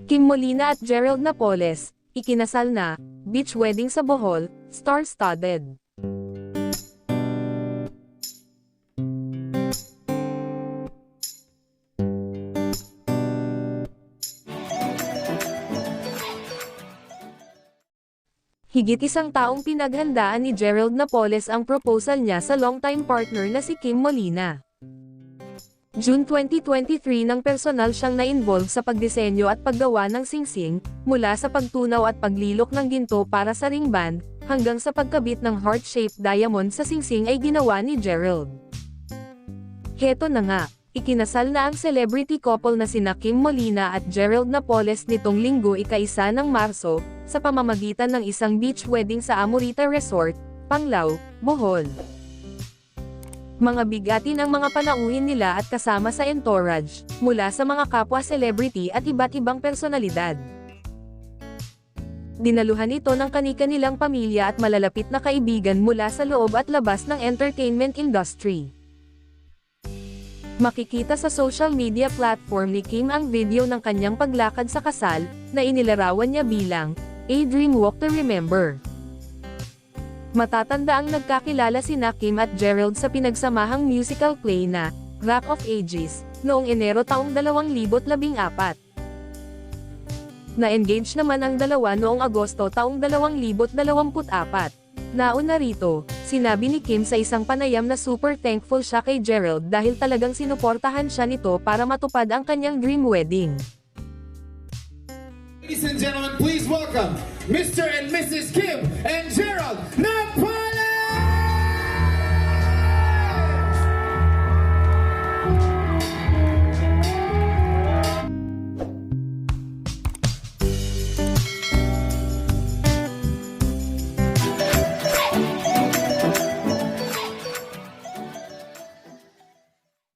Kim Molina at Gerald Napoles, ikinasal na, beach wedding sa Bohol, star-studded. Higit isang taong pinaghandaan ni Gerald Napoles ang proposal niya sa longtime partner na si Kim Molina. June 2023 nang personal siyang na-involve sa pagdisenyo at paggawa ng singsing, mula sa pagtunaw at paglilok ng ginto para sa ring band, hanggang sa pagkabit ng heart-shaped diamond sa singsing ay ginawa ni Gerald. Heto na nga, ikinasal na ang celebrity couple na sina Kim Molina at Gerald Napoles nitong Linggo ika-1 ng Marso, sa pamamagitan ng isang beach wedding sa Amorita Resort, Panglao, Bohol. Mga bigatin ang mga panauhin nila at kasama sa entourage, mula sa mga kapwa celebrity at iba't ibang personalidad. Dinaluhan ito ng kani-kanilang pamilya at malalapit na kaibigan mula sa loob at labas ng entertainment industry. Makikita sa social media platform ni Kim ang video ng kanyang paglakad sa kasal, na inilarawan niya bilang A Dream Walk to Remember. Matatanda ang nagkakilala sina Kim at Gerald sa pinagsamahang musical play na Rock of Ages, noong Enero taong 2014. Na-engage naman ang dalawa noong Agosto taong 2024. Nauna rito, sinabi ni Kim sa isang panayam na super thankful siya kay Gerald dahil talagang sinuportahan siya nito para matupad ang kanyang dream wedding. Ladies and gentlemen, please welcome Mr. and Mrs. Kim and Gerald Napoles!